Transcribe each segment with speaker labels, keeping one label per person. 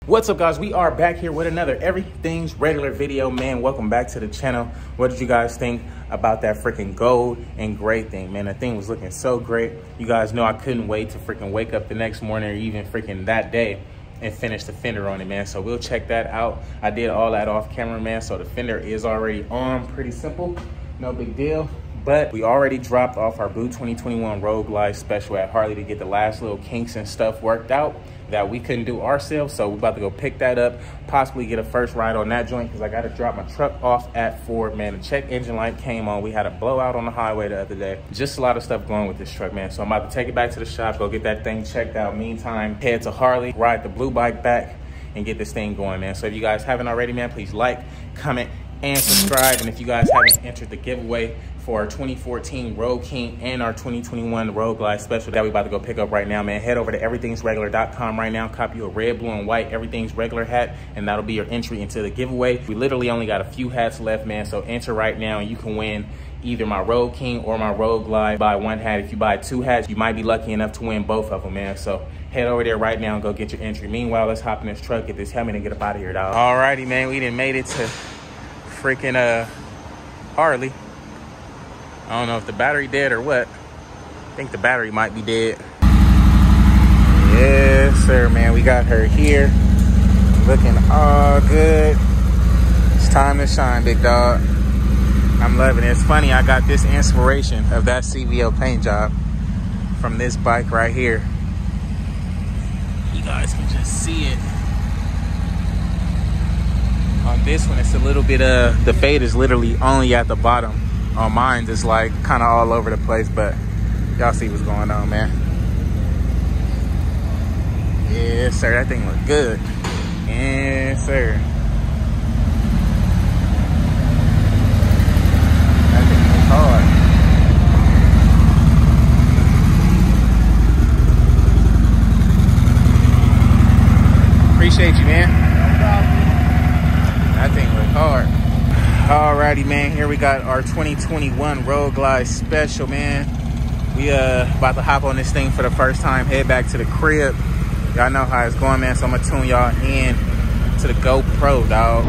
Speaker 1: What's up, guys? We are back here with another Everything's Regular video, man. Welcome back to the channel. What did you guys think about that freaking gold and gray thing, man? That thing was looking so great. You guys know I couldn't wait to freaking wake up the next morning or even freaking that day and finish the fender on it, man. So we'll check that out. I did all that off camera, man. So the fender is already on. Pretty simple, no big deal. But we already dropped off our Blue 2021 Road Glide Special at Harley to get the last little kinks and stuff worked out that we couldn't do ourselves. So we're about to go pick that up, possibly get a first ride on that joint because I got to drop my truck off at Ford, man. The check engine light came on. We had a blowout on the highway the other day. Just a lot of stuff going with this truck, man. So I'm about to take it back to the shop, go get that thing checked out. Meantime, head to Harley, ride the blue bike back and get this thing going, man. So if you guys haven't already, man, please like, comment, and subscribe. And if you guys haven't entered the giveaway for our 2014 Road King and our 2021 Road Glide Special that we about to go pick up right now, man, head over to everythingsregular.com right now, copy a red, blue, and white Everything's Regular hat, and that'll be your entry into the giveaway. We literally only got a few hats left, man, so enter right now and you can win either my Road King or my Road Glide. Buy one hat. If you buy two hats, you might be lucky enough to win both of them, man. So head over there right now and go get your entry. Meanwhile, let's hop in this truck, get this helmet, and get up out of here, dog. Alrighty, man, we done made it to freaking Harley. I don't know if the battery dead or what. I think the battery might be dead. Yes, sir, man. We got her here. Looking all good. It's time to shine, big dog. I'm loving it. It's funny, I got this inspiration of that CVO paint job from this bike right here. You guys can just see it. On this one, it's a little bit, the fade is literally only at the bottom. On mine, it's like kind of all over the place, but y'all see what's going on, man. Yes, sir. That thing look good. Yes, sir. That thing looks hard. Appreciate you, man. That thing looks hard. Alrighty, man, here we got our 2021 Road Glide Special, man. We about to hop on this thing for the first time, head back to the crib. Y'all know how it's going, man, so I'm gonna tune y'all in to the GoPro, dog.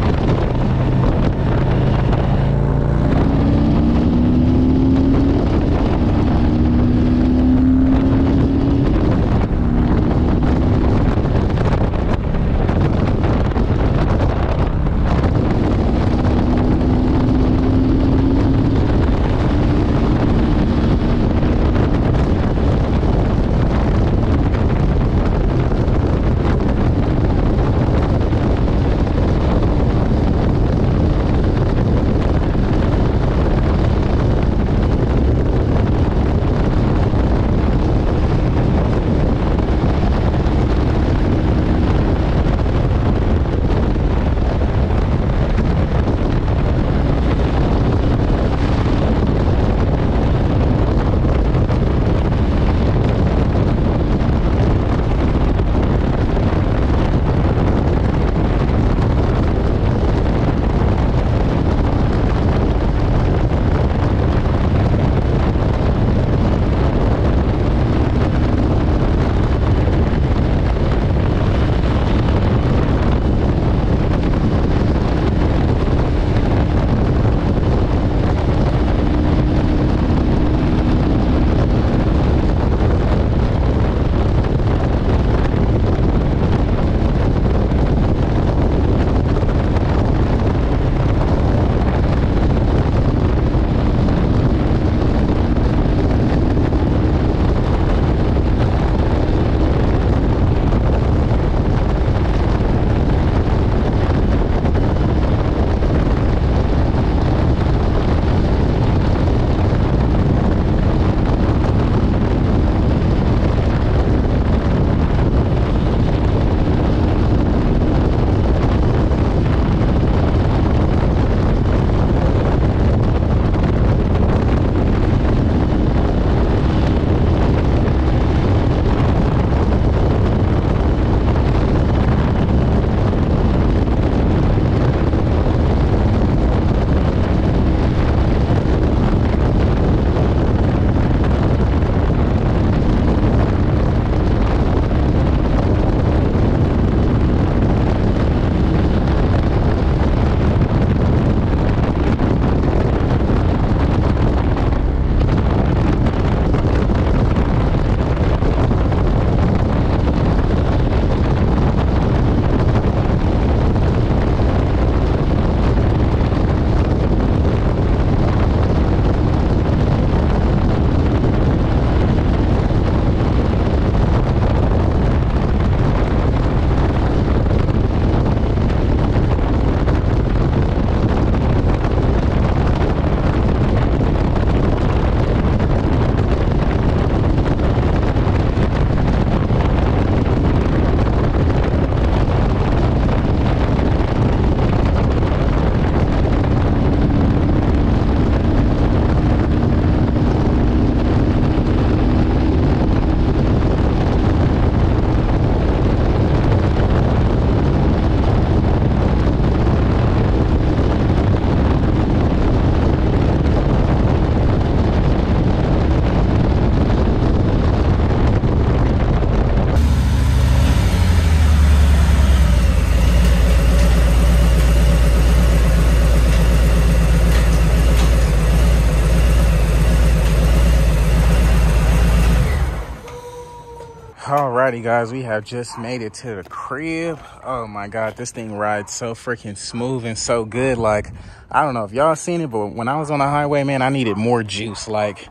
Speaker 1: Alrighty guys, we have just made it to the crib. Oh my god, this thing rides so freaking smooth and so good. Like, I don't know if y'all seen it, but when I was on the highway, man, I needed more juice. Like,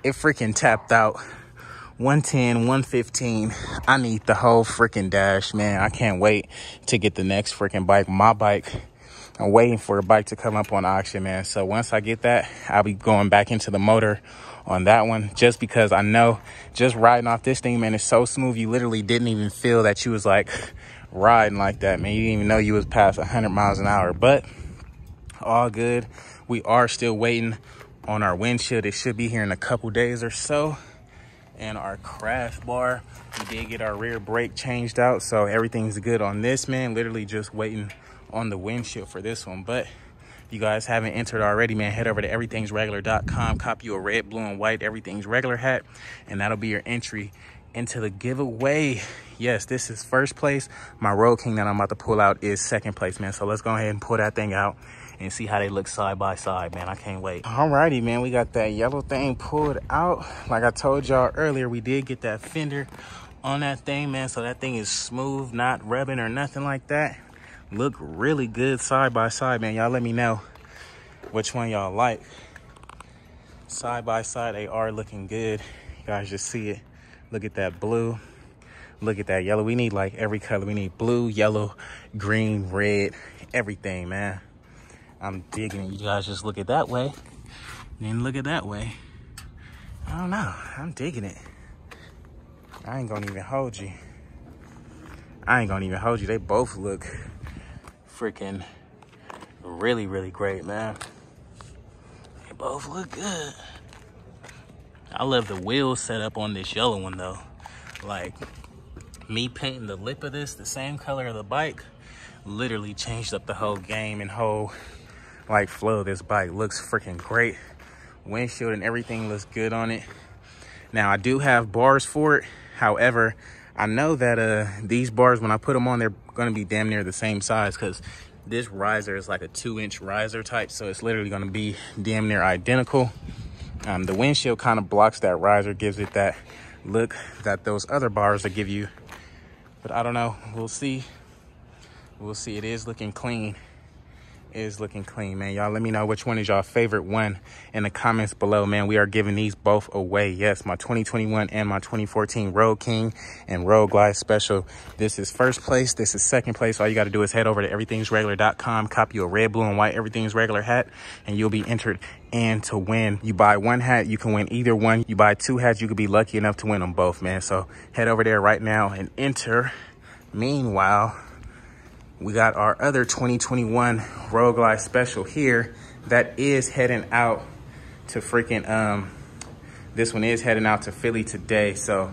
Speaker 1: it freaking tapped out 110, 115. I need the whole freaking dash, man. I can't wait to get the next freaking bike. My bike, I'm waiting for a bike to come up on auction, man. So once I get that, I'll be going back into the motor on that one, just because I know just riding off this thing, man, it's so smooth. You literally didn't even feel that you was like riding like that, man. You didn't even know you was past 100 miles an hour, but all good. We are still waiting on our windshield. It should be here in a couple days or so. And our crash bar, we did get our rear brake changed out, so everything's good on this, man. Literally just waiting on the windshield for this one. But if you guys haven't entered already, man, head over to everythingsregular.com, copy you a red, blue, and white Everything's Regular hat, and that'll be your entry into the giveaway. Yes, this is first place. My Road King that I'm about to pull out is second place, man. So let's go ahead and pull that thing out and see how they look side by side, man. I can't wait. Alrighty, man, we got that yellow thing pulled out. Like I told y'all earlier, we did get that fender on that thing, man. So that thing is smooth, not rubbing or nothing like that. Look really good side by side, man. Y'all let me know which one y'all like. Side by side, they are looking good. You guys just see it. Look at that blue. Look at that yellow. We need like every color. We need blue, yellow, green, red, everything, man. I'm digging it. You guys just look at that way, then look at that way. I don't know. I'm digging it. I ain't gonna even hold you. They both look freaking really, really great, man. They both look good. I love the wheel setup on this yellow one, though. Like, me painting the lip of this the same color of the bike literally changed up the whole game and whole like flow of this bike. Looks freaking great. Windshield and everything looks good on it. Now I do have bars for it. However, I know that these bars, when I put them on, they're going to be damn near the same size, because this riser is like a 2-inch riser type, so it's literally going to be damn near identical. The windshield kind of blocks that riser, gives it that look that those other bars will give you, but I don't know. We'll see. It is looking clean. Man. Y'all let me know which one is y'all favorite one in the comments below, man. We are giving these both away. Yes, my 2021 and my 2014 Road King and Road Glide Special. This is first place. This is second place. All you got to do is head over to everythingsregular.com, copy a red, blue, and white Everything's Regular hat, and you'll be entered and to win. You buy one hat, you can win either one. You buy two hats, you could be lucky enough to win them both, man. So head over there right now and enter. Meanwhile, we got our other 2021 Road Glide Special here that is heading out to freaking, this one is heading out to Philly today, so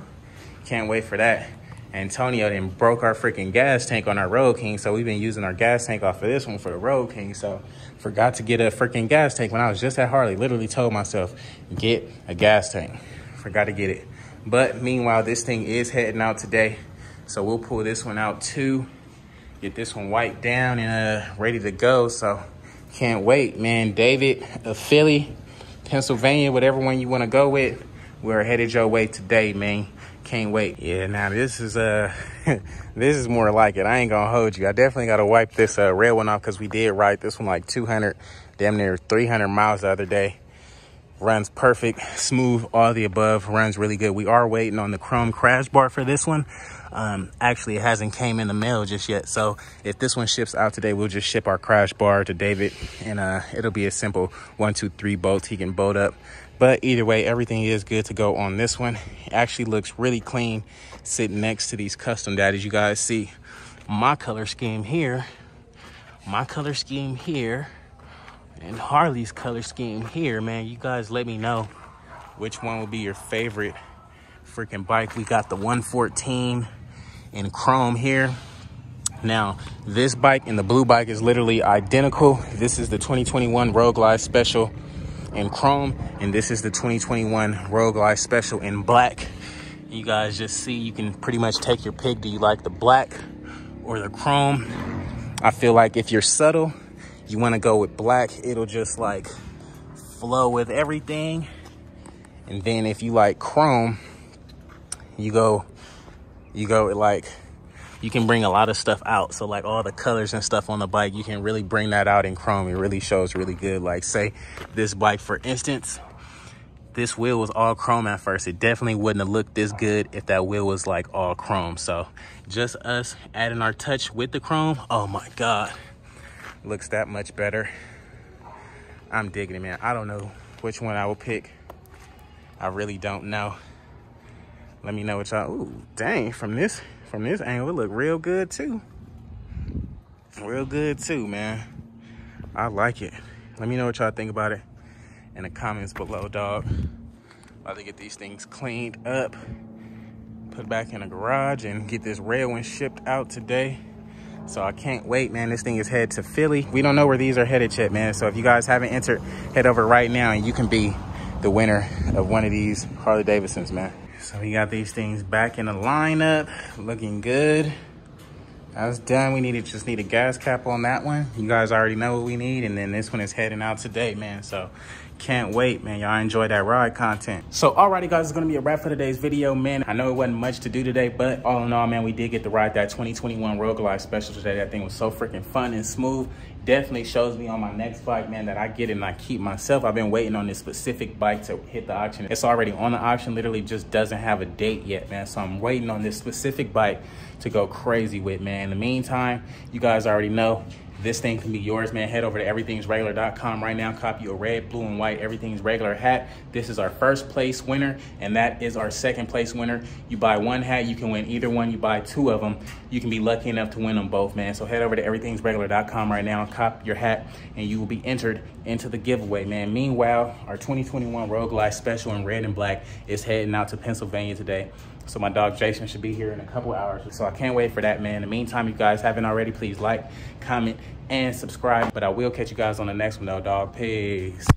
Speaker 1: can't wait for that. Antonio then broke our freaking gas tank on our Road King, so we've been using our gas tank off of this one for the Road King, so forgot to get a freaking gas tank when I was just at Harley. Literally told myself, get a gas tank. Forgot to get it. But meanwhile, this thing is heading out today, so we'll pull this one out too. Get this one wiped down and ready to go. So can't wait, man. David of Philly, Pennsylvania, whatever one you want to go with, we're headed your way today, man. Can't wait. Yeah, now this is this is more like it. I ain't gonna hold you. I definitely gotta wipe this red one off, because we did ride this one like 200, damn near 300 miles the other day. Runs perfect, smooth, all the above. Runs really good. We are waiting on the chrome crash bar for this one. Actually, it hasn't came in the mail just yet, so if this one ships out today, we'll just ship our crash bar to David, and it'll be a simple 1, 2, 3 bolts he can bolt up. But either way, everything is good to go on this one. It actually looks really clean sitting next to these custom daddies. You guys see my color scheme here, and Harley's color scheme here, man. You guys let me know which one will be your favorite freaking bike. We got the 114 in chrome here. Now, this bike and the blue bike is literally identical. This is the 2021 Road Glide Special in chrome, and this is the 2021 Road Glide Special in black. You guys just see, you can pretty much take your pick. Do you like the black or the chrome? I feel like if you're subtle, you want to go with black. It'll just like flow with everything. And then if you like chrome, you go you go like, you can bring a lot of stuff out. So like all the colors and stuff on the bike, you can really bring that out in chrome. It really shows really good. Like say this bike, for instance, this wheel was all chrome at first. It definitely wouldn't have looked this good if that wheel was like all chrome. So just us adding our touch with the chrome, oh my God, looks that much better. I'm digging it, man. I don't know which one I will pick. I really don't know. Let me know what y'all, ooh, dang, from this angle, it look real good too. Real good too, man. I like it. Let me know what y'all think about it in the comments below, dog. About to get these things cleaned up, put back in the garage, and get this red one shipped out today. So I can't wait, man. This thing is headed to Philly. We don't know where these are headed yet, man. So if you guys haven't entered, head over right now and you can be the winner of one of these Harley Davidsons, man. So we got these things back in the lineup, looking good. That's done. We just need a gas cap on that one. You guys already know what we need. And then this one is heading out today, man. So can't wait, man. Y'all enjoy that ride content. So alrighty, guys, it's gonna be a wrap for today's video, man. I know it wasn't much to do today, but all in all, man, we did get to ride that 2021 Road Glide Special today. That thing was so freaking fun and smooth. Definitely shows me on my next bike, man, that I get it and I keep myself. I've been waiting on this specific bike to hit the auction. It's already on the auction, literally just doesn't have a date yet, man. So I'm waiting on this specific bike to go crazy with, man. In the meantime, you guys already know, this thing can be yours, man. Head over to everythingsregular.com right now. Copy a red, blue, and white Everything's Regular hat. This is our first place winner, and that is our second place winner. You buy one hat, you can win either one. You buy two of them, you can be lucky enough to win them both, man. So head over to everythingsregular.com right now, copy your hat, and you will be entered into the giveaway, man. Meanwhile, our 2021 Road Glide Special in red and black is heading out to Pennsylvania today. So my dog Jason should be here in a couple hours. So I can't wait for that, man. In the meantime, you guys haven't already, please like, comment, and subscribe. But I will catch you guys on the next one though, dog. Peace.